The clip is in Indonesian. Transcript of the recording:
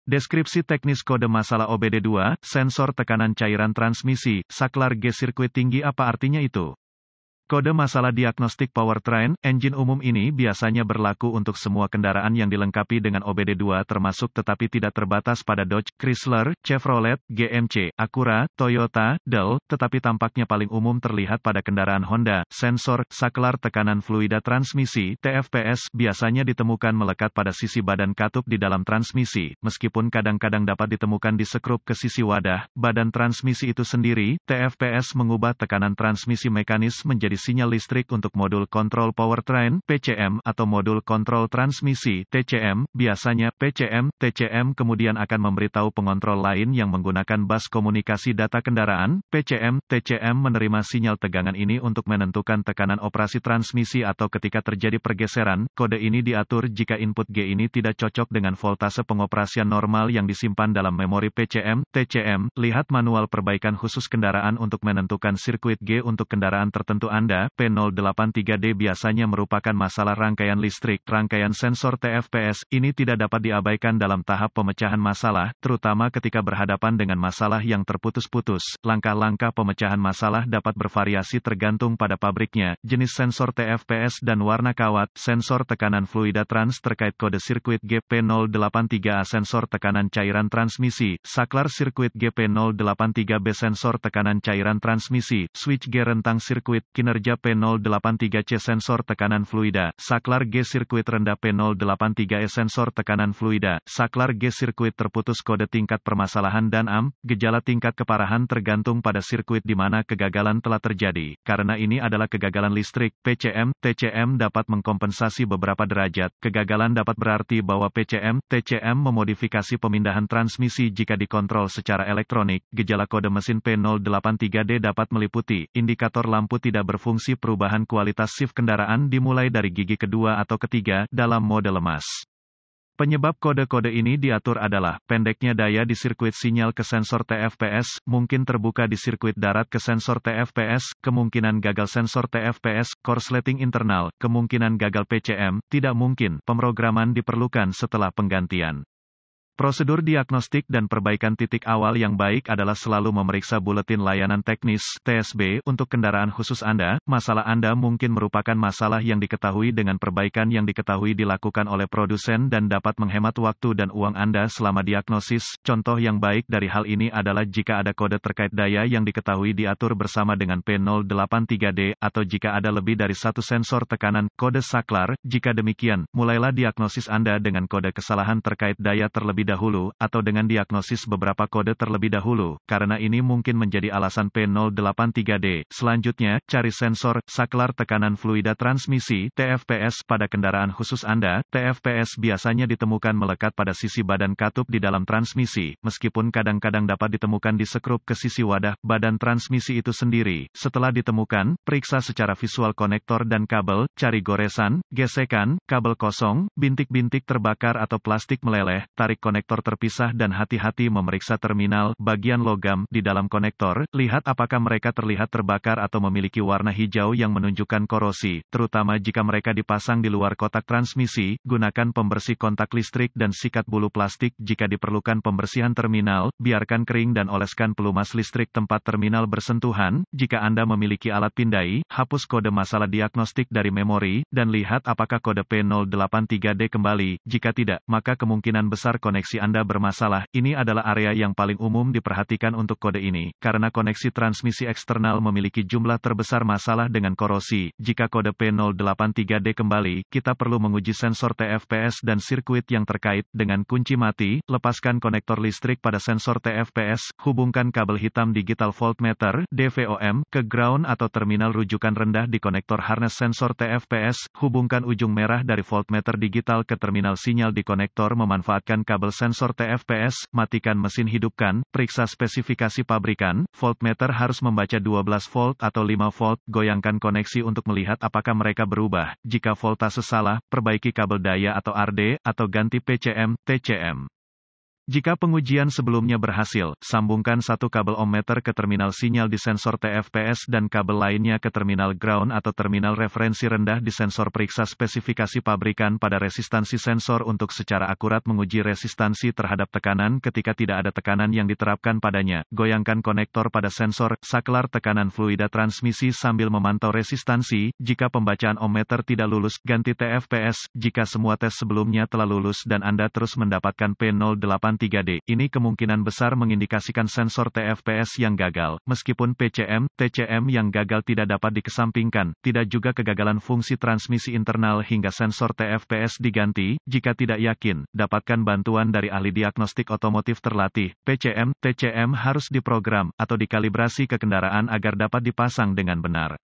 Deskripsi teknis kode masalah OBD2, sensor tekanan cairan transmisi, saklar G sirkuit tinggi. Apa artinya itu? Kode masalah diagnostik powertrain, engine umum ini biasanya berlaku untuk semua kendaraan yang dilengkapi dengan OBD2 termasuk tetapi tidak terbatas pada Dodge, Chrysler, Chevrolet, GMC, Acura, Toyota, Dell, tetapi tampaknya paling umum terlihat pada kendaraan Honda. Sensor, saklar tekanan fluida transmisi, TFPS, biasanya ditemukan melekat pada sisi badan katup di dalam transmisi, meskipun kadang-kadang dapat ditemukan di sekrup ke sisi wadah, badan transmisi itu sendiri. TFPS mengubah tekanan transmisi mekanis menjadi sinyal listrik untuk modul kontrol powertrain, PCM, atau modul kontrol transmisi, TCM. Biasanya, PCM, TCM kemudian akan memberitahu pengontrol lain yang menggunakan bus komunikasi data kendaraan. PCM, TCM menerima sinyal tegangan ini untuk menentukan tekanan operasi transmisi atau ketika terjadi pergeseran. Kode ini diatur jika input G ini tidak cocok dengan voltase pengoperasian normal yang disimpan dalam memori PCM, TCM. Lihat manual perbaikan khusus kendaraan untuk menentukan sirkuit G untuk kendaraan tertentu Anda. P083D biasanya merupakan masalah rangkaian listrik. Rangkaian sensor TFPS ini tidak dapat diabaikan dalam tahap pemecahan masalah, terutama ketika berhadapan dengan masalah yang terputus-putus. Langkah-langkah pemecahan masalah dapat bervariasi tergantung pada pabriknya, jenis sensor TFPS dan warna kawat. Sensor tekanan fluida trans terkait kode sirkuit GP083A, sensor tekanan cairan transmisi, saklar sirkuit GP083B, sensor tekanan cairan transmisi, switch G rentang sirkuit, kinerja P083C, sensor tekanan fluida, saklar G sirkuit rendah, P083E, sensor tekanan fluida, saklar G sirkuit terputus. Kode tingkat permasalahan dan gejala tingkat keparahan tergantung pada sirkuit di mana kegagalan telah terjadi. Karena ini adalah kegagalan listrik, PCM, TCM dapat mengkompensasi beberapa derajat. Kegagalan dapat berarti bahwa PCM, TCM memodifikasi pemindahan transmisi jika dikontrol secara elektronik. Gejala kode mesin P083D dapat meliputi indikator lampu tidak berfungsi, perubahan kualitas shift kendaraan dimulai dari gigi kedua atau ketiga dalam mode lemas. Penyebab kode-kode ini diatur adalah pendeknya daya di sirkuit sinyal ke sensor TFPS, mungkin terbuka di sirkuit darat ke sensor TFPS, kemungkinan gagal sensor TFPS, korsleting internal, kemungkinan gagal PCM, tidak mungkin, pemrograman diperlukan setelah penggantian. Prosedur diagnostik dan perbaikan titik awal yang baik adalah selalu memeriksa buletin layanan teknis (TSB) untuk kendaraan khusus Anda. Masalah Anda mungkin merupakan masalah yang diketahui dengan perbaikan yang diketahui dilakukan oleh produsen dan dapat menghemat waktu dan uang Anda selama diagnosis. Contoh yang baik dari hal ini adalah jika ada kode terkait daya yang diketahui diatur bersama dengan P083D, atau jika ada lebih dari satu sensor tekanan, kode saklar. Jika demikian, mulailah diagnosis Anda dengan kode kesalahan terkait daya terlebih dahulu, atau dengan diagnosis beberapa kode terlebih dahulu, karena ini mungkin menjadi alasan P083D. Selanjutnya, cari sensor, saklar tekanan fluida transmisi, TFPS, pada kendaraan khusus Anda. TFPS biasanya ditemukan melekat pada sisi badan katup di dalam transmisi, meskipun kadang-kadang dapat ditemukan di sekrup ke sisi wadah, badan transmisi itu sendiri. Setelah ditemukan, periksa secara visual konektor dan kabel, cari goresan, gesekan, kabel kosong, bintik-bintik terbakar atau plastik meleleh, tarik konektor terpisah dan hati-hati memeriksa terminal, bagian logam, di dalam konektor. Lihat apakah mereka terlihat terbakar atau memiliki warna hijau yang menunjukkan korosi, terutama jika mereka dipasang di luar kotak transmisi. Gunakan pembersih kontak listrik dan sikat bulu plastik jika diperlukan pembersihan terminal. Biarkan kering dan oleskan pelumas listrik tempat terminal bersentuhan. Jika Anda memiliki alat pindai, hapus kode masalah diagnostik dari memori, dan lihat apakah kode P083D kembali. Jika tidak, maka kemungkinan besar koneksi Anda bermasalah. Ini adalah area yang paling umum diperhatikan untuk kode ini, karena koneksi transmisi eksternal memiliki jumlah terbesar masalah dengan korosi. Jika kode P083D kembali, kita perlu menguji sensor TFPS dan sirkuit yang terkait. Dengan kunci mati, lepaskan konektor listrik pada sensor TFPS, hubungkan kabel hitam digital voltmeter, DVOM, ke ground atau terminal rujukan rendah di konektor harness sensor TFPS, hubungkan ujung merah dari voltmeter digital ke terminal sinyal di konektor memanfaatkan kabel sensor TFPS, matikan mesin, hidupkan, periksa spesifikasi pabrikan, voltmeter harus membaca 12 volt atau 5 volt, goyangkan koneksi untuk melihat apakah mereka berubah. Jika voltase salah, perbaiki kabel daya atau RD, atau ganti PCM, TCM. Jika pengujian sebelumnya berhasil, sambungkan satu kabel ohmmeter ke terminal sinyal di sensor TFPS dan kabel lainnya ke terminal ground atau terminal referensi rendah di sensor. Periksa spesifikasi pabrikan pada resistansi sensor untuk secara akurat menguji resistansi terhadap tekanan ketika tidak ada tekanan yang diterapkan padanya. Goyangkan konektor pada sensor, saklar tekanan fluida transmisi sambil memantau resistansi. Jika pembacaan ohmmeter tidak lulus, ganti TFPS. Jika semua tes sebelumnya telah lulus dan Anda terus mendapatkan P083D, ini kemungkinan besar mengindikasikan sensor TFPS yang gagal. Meskipun PCM, TCM yang gagal tidak dapat dikesampingkan, tidak juga kegagalan fungsi transmisi internal hingga sensor TFPS diganti. Jika tidak yakin, dapatkan bantuan dari ahli diagnostik otomotif terlatih. PCM, TCM harus diprogram atau dikalibrasi ke kendaraan agar dapat dipasang dengan benar.